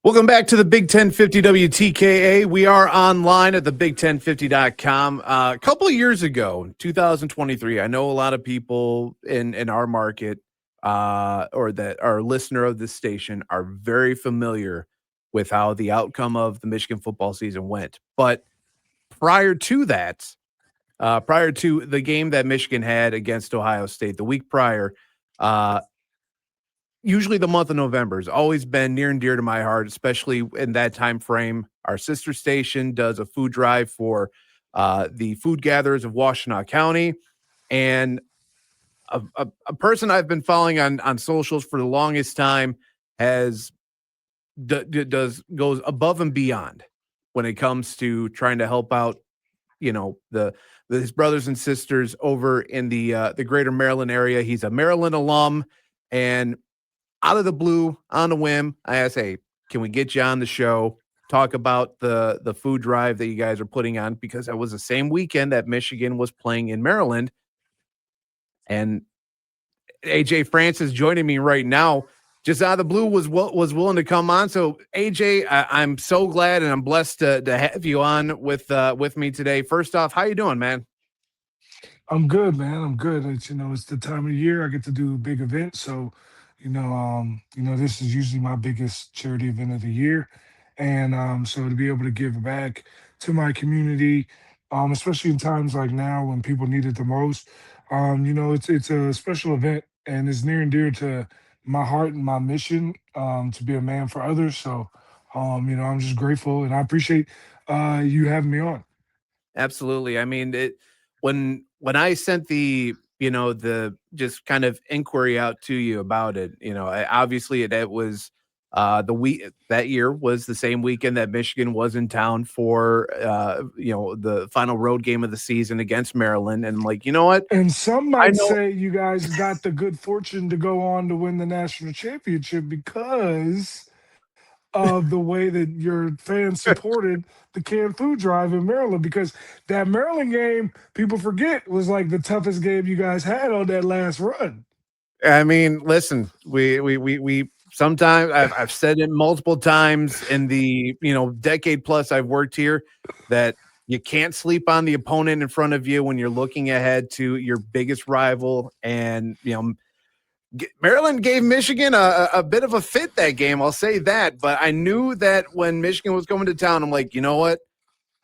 Welcome back to the Big 1050 WTKA. We are online at the big1050.com. A couple of years ago, 2023, I know a lot of people in our market or that are a listener of this station are very familiar with how the outcome of the Michigan football season went. But prior to that, prior to the game that Michigan had against Ohio State the week prior, uh, usually the month of November has always been near and dear to my heart, especially in that time frame. Our sister station does a food drive for the food gatherers of Washtenaw County, and a person I've been following on socials for the longest time has goes above and beyond when it comes to trying to help out, his brothers and sisters over in the greater Maryland area. He's a Maryland alum, and out of the blue, on a whim, I asked, "Hey, can we get you on the show? Talk about the food drive that you guys are putting on?" Because that was the same weekend that Michigan was playing in Maryland, and AJ Francis joining me right now, just out of the blue, was willing to come on. So AJ, I'm so glad and I'm blessed to have you on with me today. First off, how you doing, man? I'm good, man. I'm good. It's the time of year I get to do a big event. So, this is usually my biggest charity event of the year. And so to be able to give back to my community, especially in times like now when people need it the most, it's a special event and it's near and dear to my heart and my mission, to be a man for others. So, I'm just grateful and I appreciate you having me on. Absolutely. I mean, when I sent the just kind of inquiry out to you about it, obviously it was the week that year was the same weekend that Michigan was in town for the final road game of the season against Maryland. And I'm like, you know what? And some I might know. say you guys got the good fortune to go on to win the national championship because of the way that your fans supported the canned food drive in Maryland. Because that Maryland game, people forget, was like the toughest game you guys had on that last run. I mean, listen, we sometimes I've said it multiple times in the decade plus I've worked here that you can't sleep on the opponent in front of you when you're looking ahead to your biggest rival. And Maryland gave Michigan a bit of a fit that game. I'll say that. But I knew that when Michigan was coming to town, I'm like, you know what?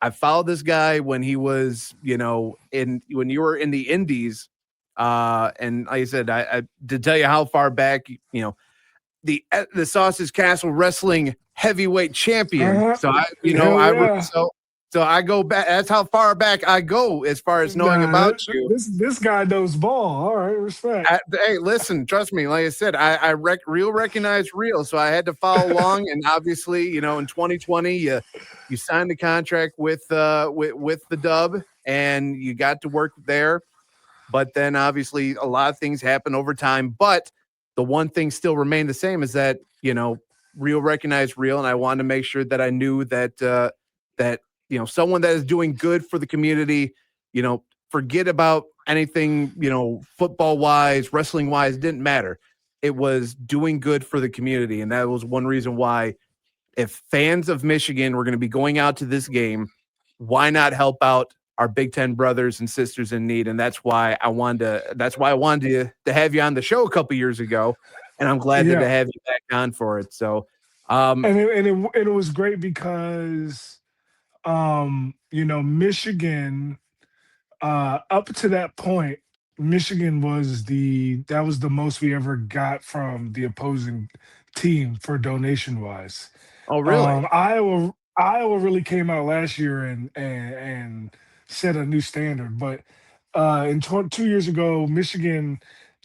I followed this guy when he was, in when you were in the Indies. And like I said, I to tell you how far back, the Sausage Castle Wrestling heavyweight champion. Uh-huh. So Hell yeah. so I go back. That's how far back I go as far as knowing Nah, about you. this guy knows ball. All right, respect. Hey, listen, trust me. Like I said, real recognize real. So I had to follow along, and obviously, in 2020, you signed the contract with the Dub, and you got to work there. But then, obviously, a lot of things happen over time. But the one thing still remained the same is that real recognize real, and I wanted to make sure that I knew that someone that is doing good for the community, forget about anything, football wise, wrestling wise, didn't matter. It was doing good for the community. And that was one reason why, if fans of Michigan were going to be going out to this game, why not help out our Big Ten brothers and sisters in need? And that's why I wanted to have you on the show a couple years ago. And I'm glad that to Yeah. have you back on for it. So, um, And it was great because Michigan, up to that point, Michigan was that was the most we ever got from the opposing team for donation wise. oh, really? Iowa really came out last year and set a new standard, but in 2 years ago, Michigan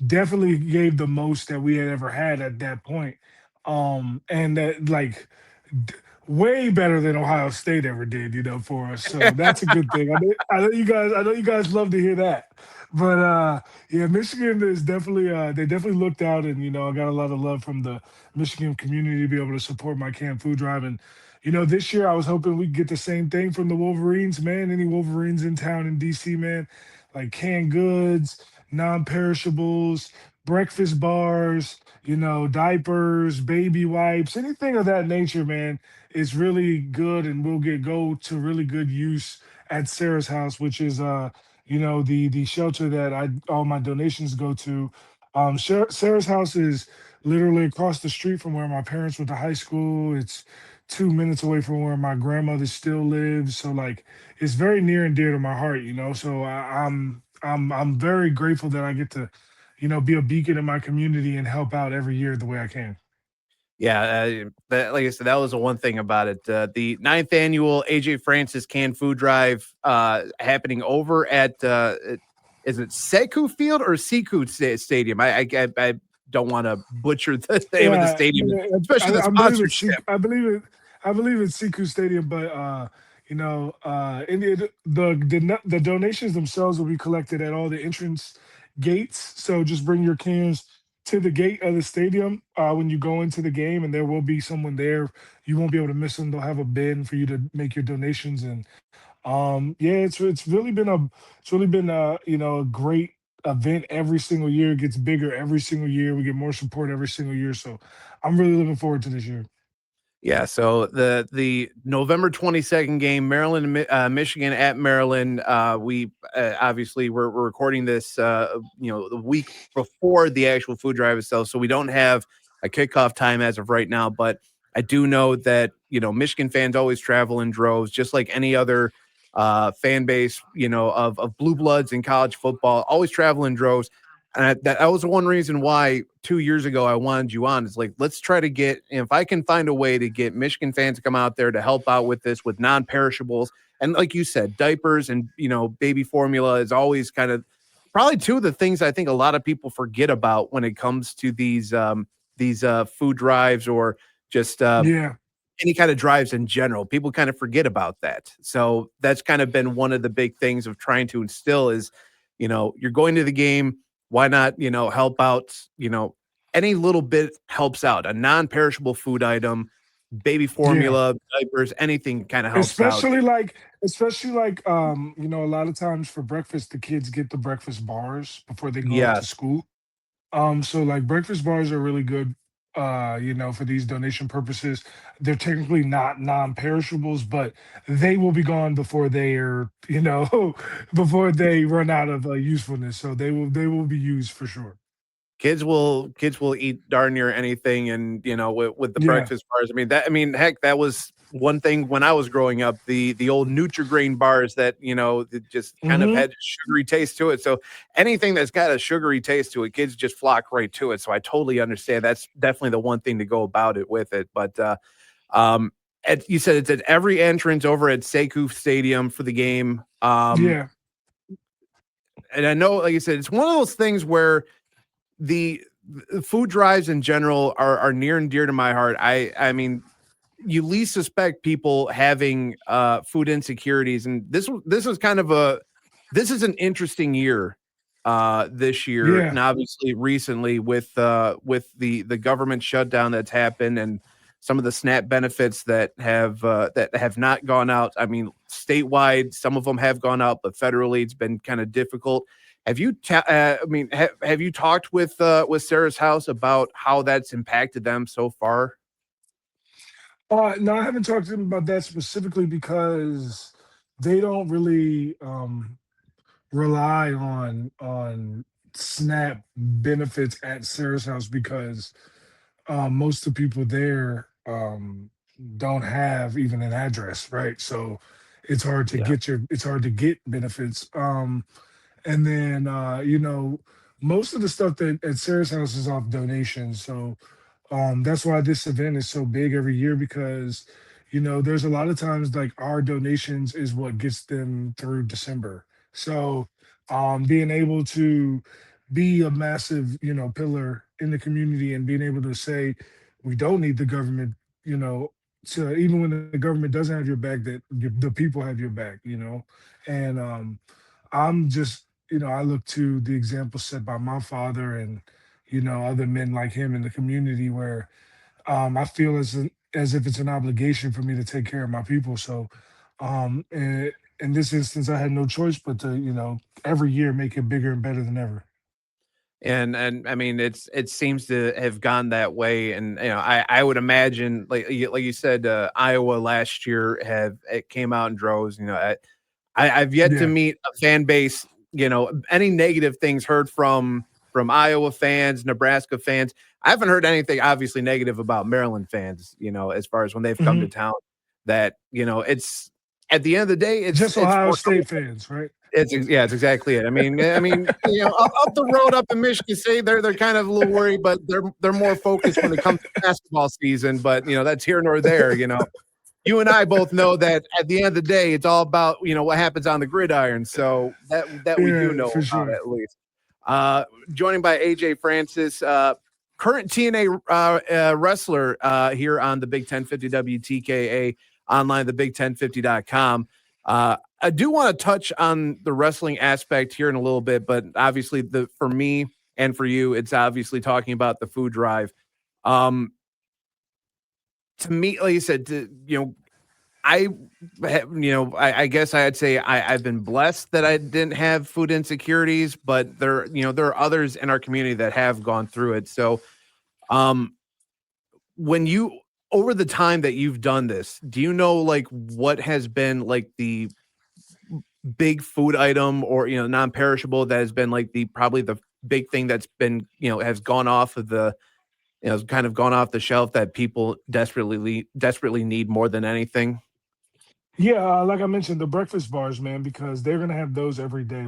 definitely gave the most that we had ever had at that point. And that like d- way better than Ohio State ever did, for us. So that's a good thing. I know you guys love to hear that. But yeah, Michigan is definitely they definitely looked out, and I got a lot of love from the Michigan community to be able to support my canned food drive. And this year I was hoping we would get the same thing from the Wolverines, man. Any Wolverines in town in DC, man, like canned goods, non-perishables, breakfast bars, diapers, baby wipes, anything of that nature, man, is really good and will get go to really good use at Sarah's house, which is the shelter that I all my donations go to. Sarah's house is literally across the street from where my parents went to high school. It's 2 minutes away from where my grandmother still lives. So like it's very near and dear to my heart. So I'm very grateful that I get to be a beacon in my community and help out every year the way I can. Yeah, that like I said, that was the one thing about it. The ninth annual AJ Francis Canned Food Drive happening over at is it Seku Field or Seku Stadium? I don't want to butcher the name of the Yeah, stadium, yeah, especially the I believe it's sponsorship. I believe it's Siku Stadium, but in the donations themselves will be collected at all the entrance gates. So just bring your cans to the gate of the stadium when you go into the game, and there will be someone there. You won't be able to miss them. They'll have a bin for you to make your donations, and yeah, it's really been a great event every single year. It gets bigger every single year. We get more support every single year. So I'm really looking forward to this year. Yeah, so the November 22nd game, Maryland and Michigan at Maryland. We obviously we're recording this, the week before the actual food drive itself, so we don't have a kickoff time as of right now. But I do know that Michigan fans always travel in droves, just like any other fan base, of blue bloods in college football, always travel in droves. And that was the one reason why 2 years ago I wanted you on. Is like, let's try to get, if I can find a way to get Michigan fans to come out there to help out with this with non-perishables. And like you said, diapers and, baby formula is always kind of probably two of the things I think a lot of people forget about when it comes to these food drives or just Yeah, any kind of drives in general. People kind of forget about that. So that's kind of been one of the big things of trying to instill is, you're going to the game, why not, help out, any little bit helps out. A non-perishable food item, baby yeah. formula, diapers, anything kind of helps out. Especially like a lot of times for breakfast the kids get the breakfast bars before they go to Yes. school. So like breakfast bars are really good, for these donation purposes. They're technically not non-perishables, but they will be gone before they are, before they run out of usefulness. So they will be used for sure. Kids will eat darn near anything, and with the Yeah. breakfast bars. Heck, that was one thing when I was growing up. The old Nutri-Grain bars that that just kind of Hmm. had a sugary taste to it. So anything that's got a sugary taste to it, kids just flock right to it. So I totally understand. That's definitely the one thing to go about it with it. But um, you said it's at every entrance over at Sekou Stadium for the game. Yeah. And I know, like you said, it's one of those things where the food drives in general are near and dear to my heart. I mean, you least suspect people having food insecurities, and this is kind of a this is an interesting year this year, Yeah. and obviously recently with the government shutdown that's happened and some of the SNAP benefits that have not gone out. I mean, statewide, some of them have gone out, but federally, it's been kind of difficult. Have you talked with Sarah's house about how that's impacted them so far? No, I haven't talked to them about that specifically because they don't really rely on SNAP benefits at Sarah's house because most of the people there don't have even an address, right? So Yeah, it's hard to get benefits. And then most of the stuff that at Sarah's house is off donations. So that's why this event is so big every year because there's a lot of times like our donations is what gets them through December. So being able to be a massive pillar in the community and being able to say we don't need the government, you know to even when the government doesn't have your back, that the people have your back, and I'm just, I look to the example set by my father and, other men like him in the community where I feel as if it's an obligation for me to take care of my people. So, in this instance, I had no choice but to, every year make it bigger and better than ever. And I mean, it seems to have gone that way, and I would imagine like you said, Iowa last year have it came out in droves. I've yet to Yeah. meet a fan base, any negative things heard from Iowa fans, Nebraska fans. I haven't heard anything obviously negative about Maryland fans, as far as when they've come to Mhm. town. That it's at the end of the day, Just it's Ohio for State fans, right? yeah, it's exactly it. I mean, up the road up in Michigan State, they're kind of a little worried, but they're more focused when it comes to basketball season. But that's here nor there. You and I both know that at the end of the day, it's all about what happens on the gridiron. So that we do Yeah, know for about sure. at least. Joining by AJ Francis, current TNA wrestler here on the Big 1050 WTKA online, the Big1050.com. I do want to touch on the wrestling aspect here in a little bit, but obviously for me and for you, it's obviously talking about the food drive. Um, to me, like you said, I, I guess I'd say I've been blessed that I didn't have food insecurities, but there are others in our community that have gone through it. So, um, when you over the time that you've done this, do you know like what has been like the big food item or non-perishable that has been like the probably the big thing that's been has gone off of the has kind of gone off the shelf that people desperately need more than anything? Yeah, like I mentioned, the breakfast bars, man, because they're gonna have those every day.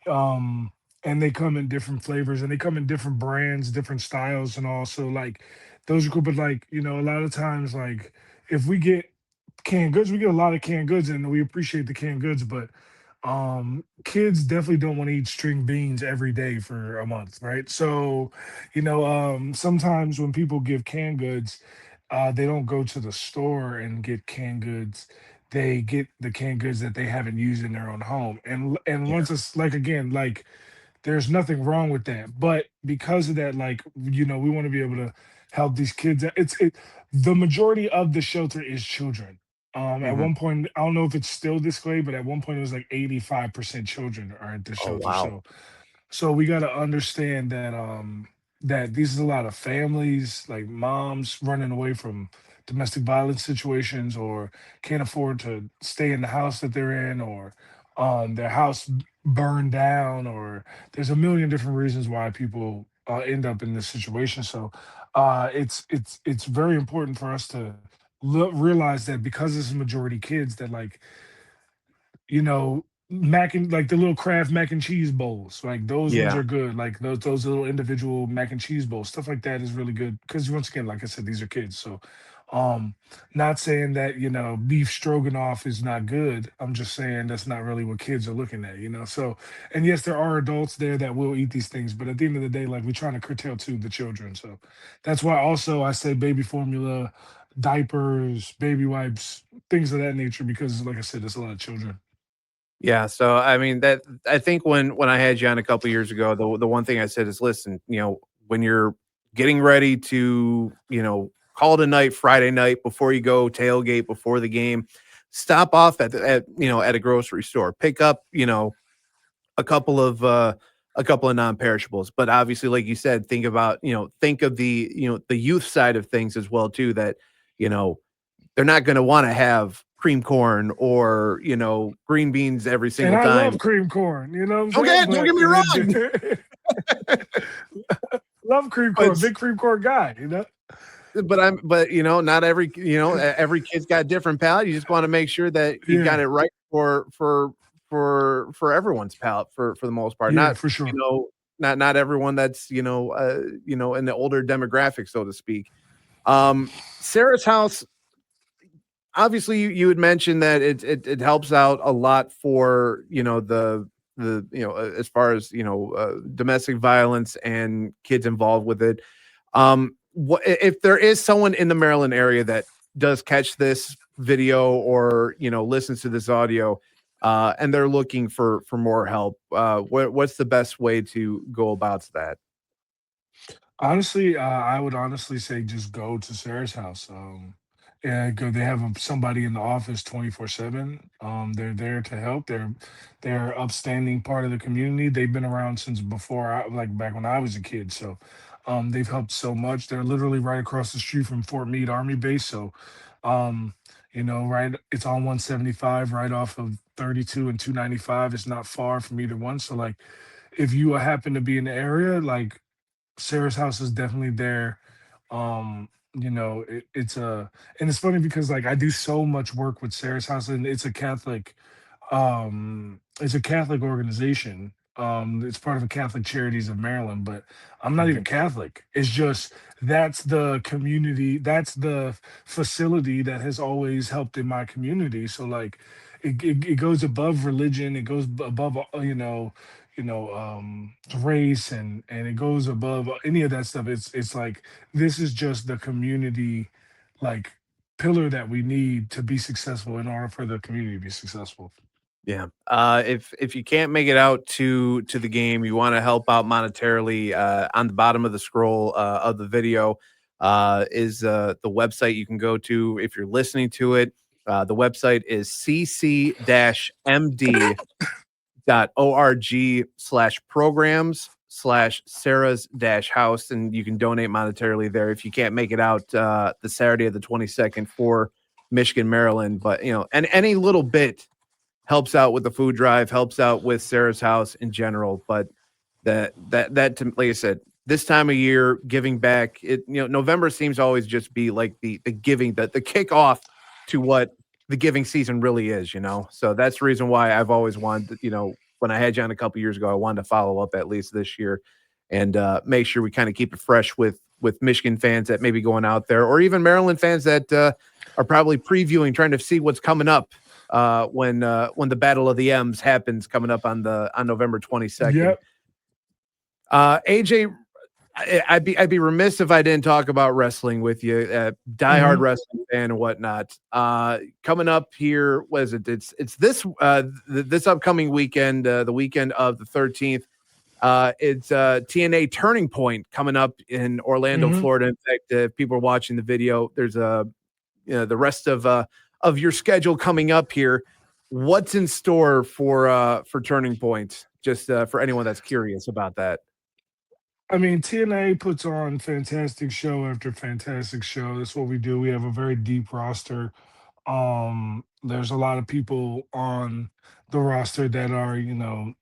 Um, and they come in different flavors and they come in different brands, different styles, and also like those are cool. But like, a lot of times, like if we get canned goods, we get a lot of canned goods and we appreciate the canned goods, but kids definitely don't want to eat string beans every day for a month, right? So, sometimes when people give canned goods, they don't go to the store and get canned goods. They get the canned goods that they haven't used in their own home. And Yeah. once it's like again, like there's nothing wrong with that. But because of that, like, we want to be able to help these kids. The majority of the shelter is children. At Mhm. one point, I don't know if it's still this way, but at one point it was like 85% children are at the Oh, shelter. wow. So we got to understand that that these is a lot of families, like moms running away from domestic violence situations or can't afford to stay in the house that they're in, or their house burned down, or there's a million different reasons why people end up in this situation. So it's very important for us to realize that because this is majority kids, that like, mac and like the little Kraft mac and cheese bowls, like those ones Yeah. are good. Like those little individual mac and cheese bowls, stuff like that is really good. Because once again, like I said, these are kids. So, um, not saying that beef stroganoff is not good. I'm just saying that's not really what kids are looking at. So, and yes, there are adults there that will eat these things, but at the end of the day, like we're trying to curtail to the children. So that's why also I say baby formula, diapers, baby wipes, things of that nature, because like I said, there's a lot of children. Yeah, so I mean that I think when I had you on a couple years ago, the one thing I said is, listen, when you're getting ready to, call it a night Friday night before you go tailgate before the game, stop off at a grocery store, pick up, a couple of uh a couple of non-perishables. But obviously, like you said, think of the youth side of things as well too, that, you know, they're not gonna wanna have cream corn or, green beans every And single I time. love cream corn, you know what I'm saying? Don't But get me wrong, love cream but corn, big cream corn guy. but, not every kid's got different palate. You just wanna make sure that you got Yeah, it right for everyone's palate for the most part. yeah, Not, for sure. not everyone that's, in the older demographic, so to speak. Sarah's house, obviously you had mentioned that it helps out a lot for as far as domestic violence and kids involved with it. What if there is someone in the Maryland area that does catch this video or listens to this audio, and they're looking for more help? What's the best way to go about that? Honestly, I would honestly say just go to Sarah's house. They have somebody in the office 24/7. They're there to help. They're upstanding part of the community. They've been around since before like back when I was a kid. So they've helped so much. They're literally right across the street from Fort Meade Army Base. So um, right, it's on 175, right off of 32 and 295. It's not far from either one. So like, if you happen to be in the area, like Sarah's house is definitely there. It's a and it's funny because like I do so much work with Sarah's house, and it's a Catholic organization. It's part of the Catholic Charities of Maryland, but I'm not even Mhm. Catholic. It's just that's the community, that's the facility that has always helped in my community. So like it goes above religion, it goes above race, and it goes above any of that stuff. It's like this is just the community like pillar that we need to be successful in order for the community to be successful. Yeah. If you can't make it out to the game, you want to help out monetarily. On the bottom of the scroll of the video is the website you can go to if you're listening to it. The website is cc-md.org/programs/Sarah's house, and you can donate monetarily there if you can't make it out the Saturday of the 22nd for Michigan, Maryland. But and any little bit helps out with the food drive, helps out with Sarah's house in general. But like I said, this time of year, giving back, November seems to always just be like the giving, the kickoff to what the giving season really is. So that's the reason why I've always wanted, when I had you on a couple years ago, I wanted to follow up at least this year and make sure we kind of keep it fresh with Michigan fans that may be going out there, or even Maryland fans that are probably previewing, trying to see what's coming up when the Battle of the M's happens coming up on November 22nd. Yep. AJ, I'd be remiss if I didn't talk about wrestling with you, diehard Mhm. wrestling fan and whatnot. Coming up here, what is it? It's this this upcoming weekend, the weekend of the 13th. It's TNA Turning Point coming up in Orlando, Mhm. Florida. In fact, if people are watching the video, there's the rest of your schedule coming up here. What's in store for Turning Point? Just for anyone that's curious about that. I mean, TNA puts on fantastic show after fantastic show. That's what we do. We have a very deep roster. There's a lot of people on the roster that are,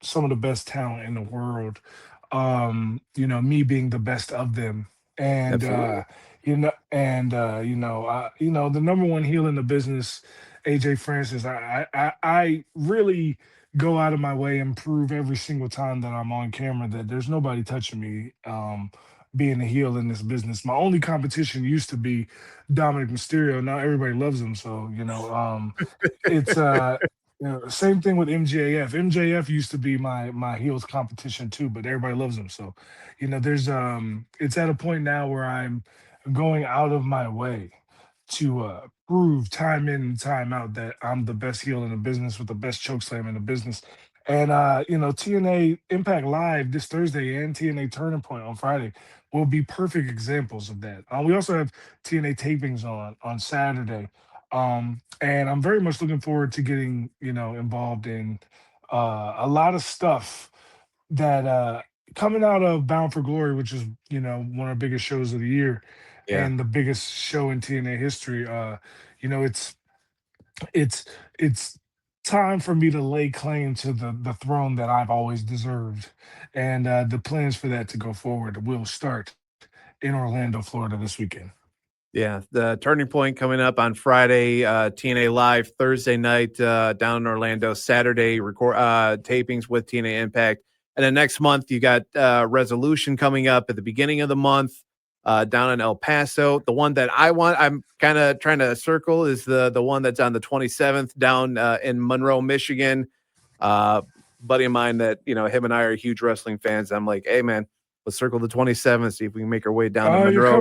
some of the best talent in the world. Me being the best of them. And Absolutely. the number one heel in the business, AJ Francis. I really go out of my way and prove every single time that I'm on camera that there's nobody touching me. Being a heel in this business. My only competition used to be Dominic Mysterio. Now everybody loves him. So, it's same thing with MJF. MJF used to be my heels competition too, but everybody loves him. So, there's it's at a point now where I'm going out of my way to prove time in and time out that I'm the best heel in the business with the best choke slam in the business. And TNA Impact Live this Thursday and TNA Turning Point on Friday will be perfect examples of that. We also have TNA tapings on Saturday. And I'm very much looking forward to getting, involved in a lot of stuff that coming out of Bound for Glory, which is, one of the biggest shows of the year Yeah. and the biggest show in TNA history. You know, it's it's time for me to lay claim to the throne that I've always deserved. And the plans for that to go forward will start in Orlando, Florida this weekend. Yeah, the Turning Point coming up on Friday, TNA Live Thursday night down in Orlando, Saturday record tapings with TNA Impact. And then next month you got Resolution coming up at the beginning of the month down in El Paso. The one that I'm kind of trying to circle is the one that's on the 27th down in Monroe, Michigan. Buddy of mine that, him and I are huge wrestling fans. I'm like, hey man, let's circle the 27th, see if we can make our way down to Oh, Monroe.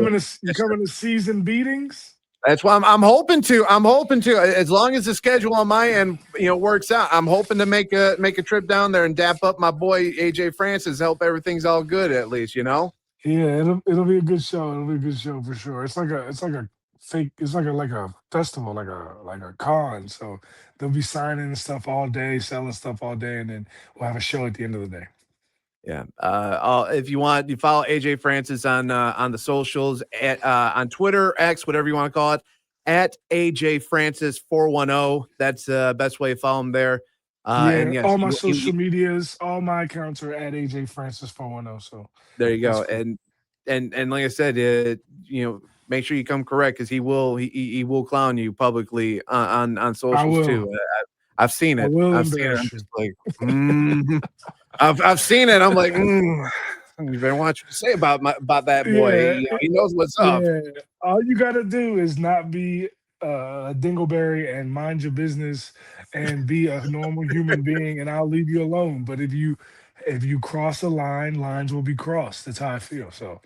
you're coming to season beatings? That's why I'm hoping to. I'm hoping to. As long as the schedule on my end, works out. I'm hoping to make a trip down there and dap up my boy AJ Francis. Help everything's all good at least. Yeah, it'll be a good show. It'll be a good show for sure. It's like a fake. It's like a festival, like a con. So they'll be signing stuff all day, selling stuff all day, and then we'll have a show at the end of the day. Yeah. If you want, you follow AJ Francis on the socials on Twitter, X, whatever you want to call it, at AJ Francis 410. That's the best way to follow him there. Yeah, And yes, all my social medias, all my accounts are at AJ Francis 410. So there you that's go. cool. And like I said, make sure you come correct because he will clown you publicly on I socials will. too. I've seen I it. will I've seen it. I'm embarrass you. just like, I've seen it. I'm like, you better watch what you say about that boy. Yeah, He knows what's up. yeah. All you gotta do is not be a dingleberry and mind your business and be a normal human being, and I'll leave you alone. But if you cross a line, lines will be crossed. That's how I feel. So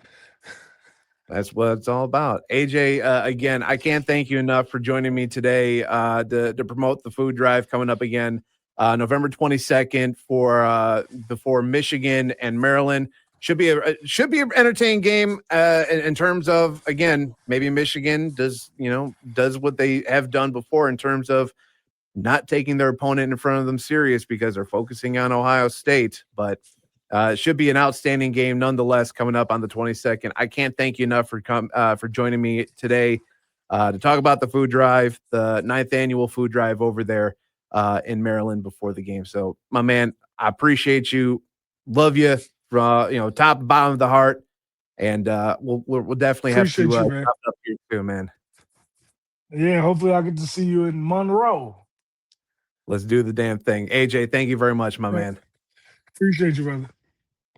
That's what it's all about. AJ, again, I can't thank you enough for joining me today to promote the food drive coming up again November 22nd before Michigan and Maryland. Should be an entertaining game in terms of, again, maybe Michigan does what they have done before in terms of not taking their opponent in front of them serious because they're focusing on Ohio State. But it should be an outstanding game nonetheless coming up on the 22nd. I can't thank you enough for joining me today to talk about the food drive, the 9th annual food drive over there in Maryland before the game. So, my man, I appreciate you. Love you from top to bottom of the heart. And we'll definitely have to appreciate you, man. chop it up here too, man. Yeah, hopefully I get to see you in Monroe. Let's do the damn thing. AJ, thank you very much, my man. Appreciate you, brother.